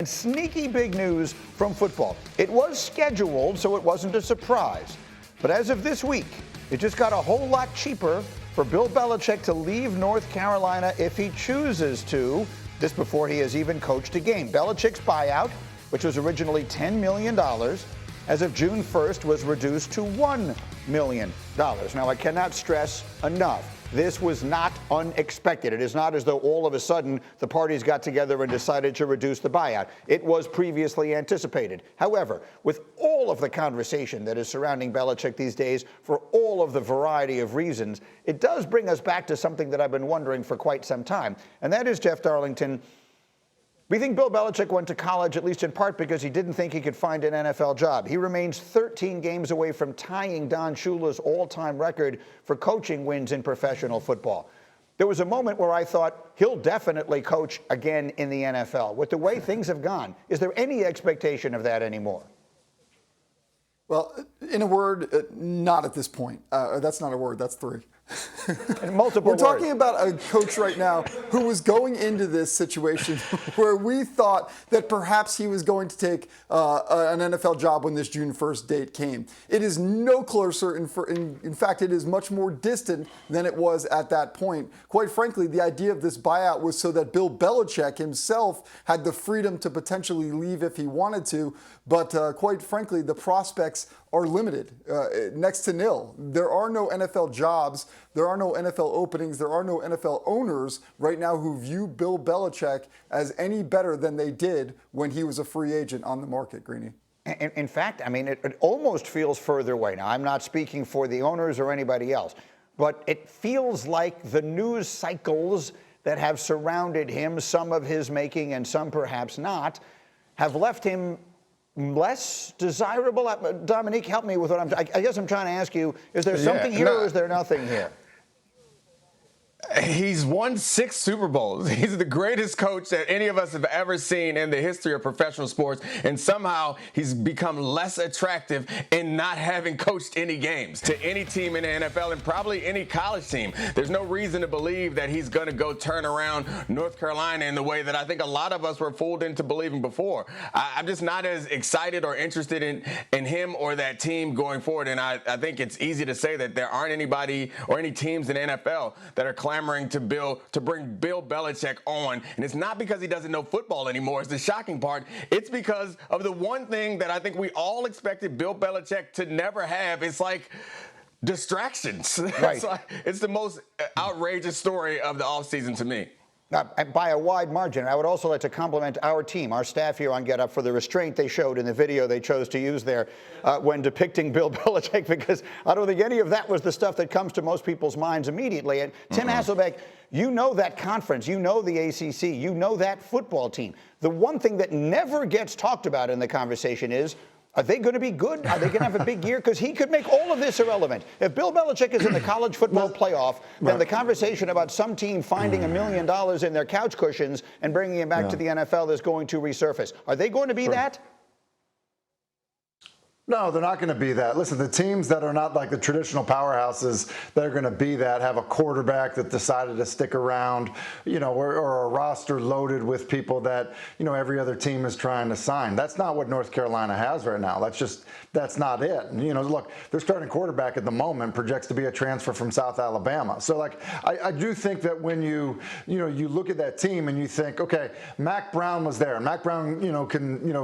Sneaky big news from football. It was scheduled, so it wasn't a surprise. But as of this week, it just got a whole lot cheaper for Bill Belichick to leave North Carolina if he chooses to. This before he has even coached a game. Belichick's buyout, which was originally $10 million, as of June 1st was reduced to $1 million. Now, I cannot stress enough, this was not unexpected. It is not as though all of a sudden the parties got together and decided to reduce the buyout. It was previously anticipated. However, with all of the conversation that is surrounding Belichick these days, for all of the variety of reasons, it does bring us back to something that I've been wondering for quite some time. And that is, Jeff Darlington, we think Bill Belichick went to college at least in part because he didn't think he could find an NFL job. He remains 13 games away from tying Don Shula's all-time record for coaching wins in professional football. There was a moment where I thought he'll definitely coach again in the NFL. With the way things have gone, is there any expectation of that anymore? Well, in a word, not at this point. That's not a word, that's three. And multiple We're talking about a coach right now who was going into this situation where we thought that perhaps he was going to take an NFL job when this June 1st date came. It is no closer. In fact, it is much more distant than it was at that point. Quite frankly, the idea of this buyout was so that Bill Belichick himself had the freedom to potentially leave if he wanted to. But quite frankly, the prospects are limited, next to nil. There are no NFL jobs. There are no NFL openings. There are no NFL owners right now who view Bill Belichick as any better than they did when he was a free agent on the market, Greeny. In fact, I mean, it almost feels further away. Now, I'm not speaking for the owners or anybody else, but it feels like the news cycles that have surrounded him, some of his making and some perhaps not, have left him less desirable. Domonique, help me with what I guess I'm trying to ask you, is there something here or is there nothing here? He's won 6 Super Bowls. He's the greatest coach that any of us have ever seen in the history of professional sports, and somehow he's become less attractive in not having coached any games to any team in the NFL and probably any college team. There's no reason to believe that he's going to go turn around North Carolina in the way that I think a lot of us were fooled into believing before. I'm just not as excited or interested in him or that team going forward, and I think it's easy to say that there aren't anybody or any teams in the NFL that are clamoring to bring Bill Belichick on. And it's not because he doesn't know football anymore. It's the shocking part. It's because of the one thing that I think we all expected Bill Belichick to never have. It's like distractions. Right. It's the most outrageous story of the offseason to me. By a wide margin. I would also like to compliment our team, our staff here on Get Up, for the restraint they showed in the video they chose to use there when depicting Bill Belichick, because I don't think any of that was the stuff that comes to most people's minds immediately. And Tim Hasselbeck, you know that conference, you know the ACC, you know that football team. The one thing that never gets talked about in the conversation is, are they going to be good? Are they going to have a big year? Because he could make all of this irrelevant. If Bill Belichick is in the college football playoff, then the conversation about some team finding $1 million in their couch cushions and bringing him back to the NFL is going to resurface. Are they going to be that? No, they're not going to be that. Listen, the teams that are not like the traditional powerhouses that are going to be that have a quarterback that decided to stick around, or a roster loaded with people that, every other team is trying to sign. That's not what North Carolina has right now. That's not it. And, look, their starting quarterback at the moment projects to be a transfer from South Alabama. So, I do think that when you look at that team and you think, okay, Mac Brown was there. And Mac Brown,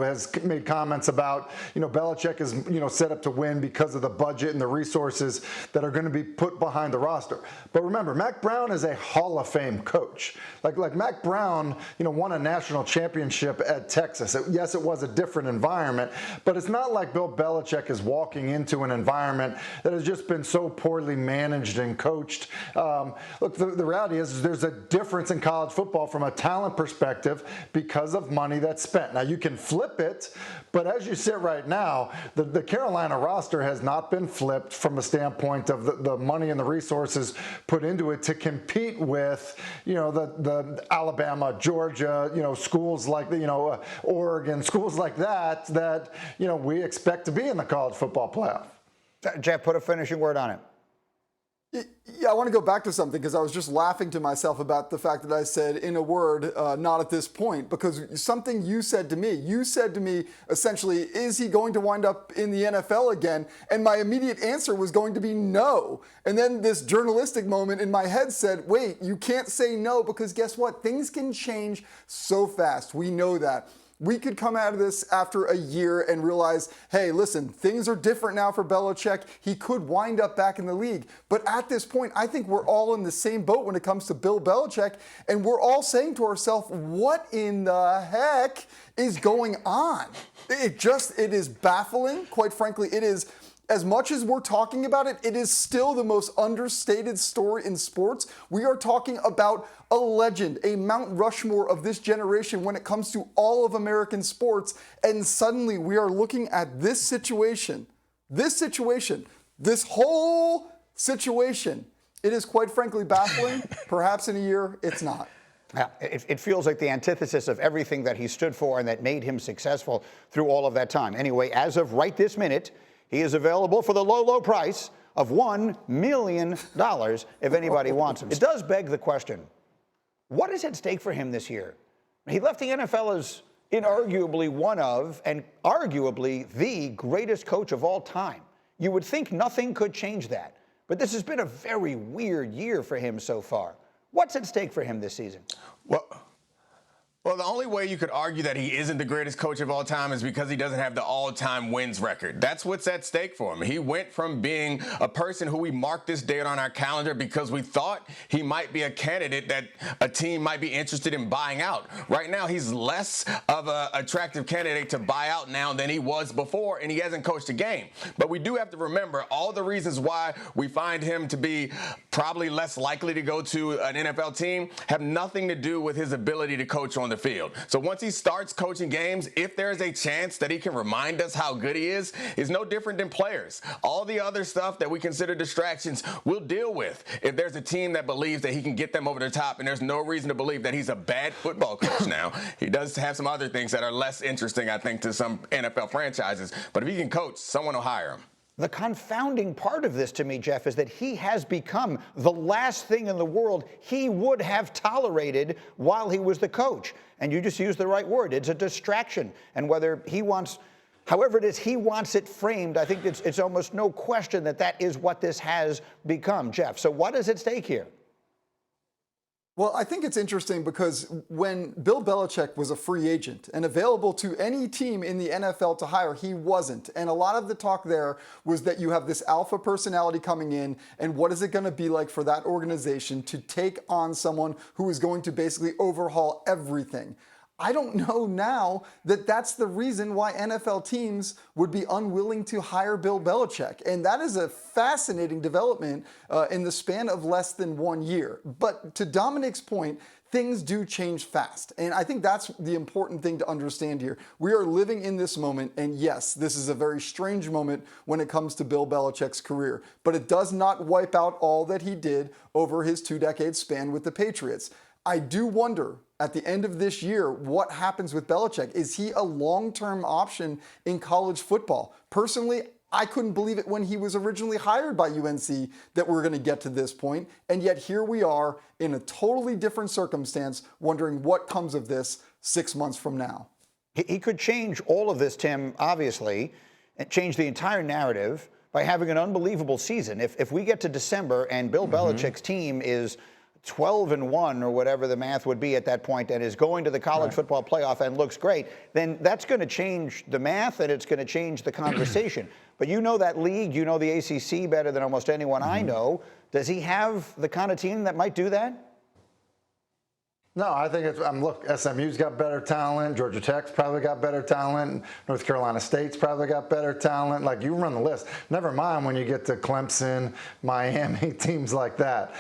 has made comments about, Belichick is set up to win because of the budget and the resources that are going to be put behind the roster. But remember, Mac Brown is a Hall of Fame coach. Like Mac Brown, won a national championship at Texas. Yes, it was a different environment, but it's not like Bill Belichick is walking into an environment that has just been so poorly managed and coached. Look, the reality is there's a difference in college football from a talent perspective because of money that's spent. Now, you can flip it, but as you sit right now, the Carolina roster has not been flipped from a standpoint of the money and the resources put into it to compete with, the Alabama, Georgia, schools like, Oregon, schools like that, we expect to be in the college football playoff. Jeff, put a finishing word on it. Yeah, I want to go back to something because I was just laughing to myself about the fact that I said, in a word, not at this point, because something you said to me essentially, is he going to wind up in the NFL again? And my immediate answer was going to be no. And then this journalistic moment in my head said, wait, you can't say no, because guess what? Things can change so fast. We know that. We could come out of this after a year and realize, hey, listen, things are different now for Belichick. He could wind up back in the league. But at this point, I think we're all in the same boat when it comes to Bill Belichick. And we're all saying to ourselves, what in the heck is going on? It is baffling. Quite frankly, it is. As much as we're talking about it, it is still the most understated story in sports. We are talking about a legend, a Mount Rushmore of this generation when it comes to all of American sports. And suddenly we are looking at this situation, this whole situation. It is quite frankly baffling. Perhaps in a year, it's not. Yeah, it feels like the antithesis of everything that he stood for and that made him successful through all of that time. Anyway, as of right this minute, he is available for the low, low price of $1 million if anybody wants him. It does beg the question, what is at stake for him this year? He left the NFL as inarguably one of, and arguably the greatest coach of all time. You would think nothing could change that. But this has been a very weird year for him so far. What's at stake for him this season? Well, the only way you could argue that he isn't the greatest coach of all time is because he doesn't have the all-time wins record. That's what's at stake for him. He went from being a person who we marked this date on our calendar because we thought he might be a candidate that a team might be interested in buying out. Right now, he's less of an attractive candidate to buy out now than he was before, and he hasn't coached a game. But we do have to remember all the reasons why we find him to be probably less likely to go to an NFL team have nothing to do with his ability to coach on the field. So once he starts coaching games, if there's a chance that he can remind us how good he is no different than players. All the other stuff that we consider distractions, we'll deal with if there's a team that believes that he can get them over the top, and there's no reason to believe that he's a bad football coach now. He does have some other things that are less interesting, I think, to some NFL franchises. But if he can coach, someone will hire him. The confounding part of this to me, Jeff, is that he has become the last thing in the world he would have tolerated while he was the coach. And you just used the right word. It's a distraction. And whether he wants, however it is he wants it framed, I think it's almost no question that that is what this has become, Jeff. So what is at stake here? Well, I think it's interesting because when Bill Belichick was a free agent and available to any team in the NFL to hire, he wasn't. And a lot of the talk there was that you have this alpha personality coming in, and what is it going to be like for that organization to take on someone who is going to basically overhaul everything? I don't know now that that's the reason why NFL teams would be unwilling to hire Bill Belichick. And that is a fascinating development in the span of less than 1 year. But to Domonique's point, things do change fast. And I think that's the important thing to understand here. We are living in this moment, and yes, this is a very strange moment when it comes to Bill Belichick's career. But it does not wipe out all that he did over his 2-decade span with the Patriots. I do wonder, at the end of this year, what happens with Belichick. Is he a long-term option in college football? Personally, I couldn't believe it when he was originally hired by UNC that we're going to get to this point. And yet here we are in a totally different circumstance, wondering what comes of this 6 months from now. He could change all of this, Tim, obviously, and change the entire narrative by having an unbelievable season. If we get to December and Bill Belichick's team is 12-1 or whatever the math would be at that point, and is going to the college football playoff and looks great, then that's going to change the math and it's going to change the conversation. But you know that league, you know the ACC better than almost anyone I know. Does he have the kind of team that might do that? No, I think it's, look, SMU's got better talent. Georgia Tech's probably got better talent. North Carolina State's probably got better talent. Like, you run the list. Never mind when you get to Clemson, Miami, teams like that.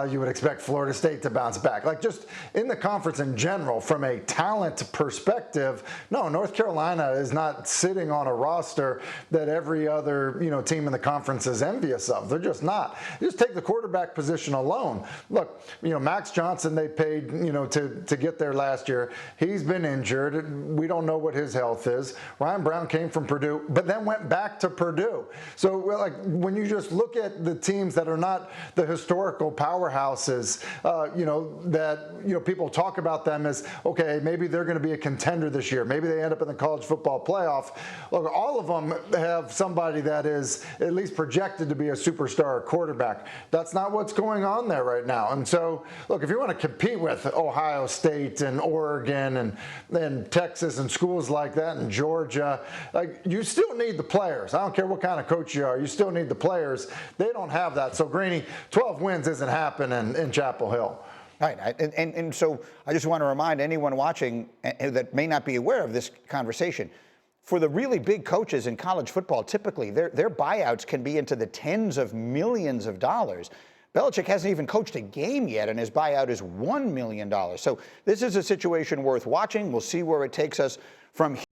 You would expect Florida State to bounce back. Like, just in the conference in general, from a talent perspective, no, North Carolina is not sitting on a roster that every other, team in the conference is envious of. They're just not. Just take the quarterback position alone. Look, Max Johnson, they paid, to get there last year. He's been injured. We don't know what his health is. Ryan Brown came from Purdue, but then went back to Purdue. So like when you just look at the teams that are not the historical powerhouses, that people talk about them as, okay, maybe they're going to be a contender this year. Maybe they end up in the college football playoff. Look, all of them have somebody that is at least projected to be a superstar quarterback. That's not what's going on there right now. And so, look, if you want to compete with Ohio State and Oregon and Texas and schools like that and Georgia, like, you still need the players. I don't care what kind of coach you are. You still need the players. They don't have that. So, Greeny, 12 wins isn't happening in Chapel Hill. Right, and so I just want to remind anyone watching that may not be aware of this conversation, for the really big coaches in college football, typically their buyouts can be into the tens of millions of dollars. Belichick hasn't even coached a game yet, and his buyout is $1 million. So this is a situation worth watching. We'll see where it takes us from here.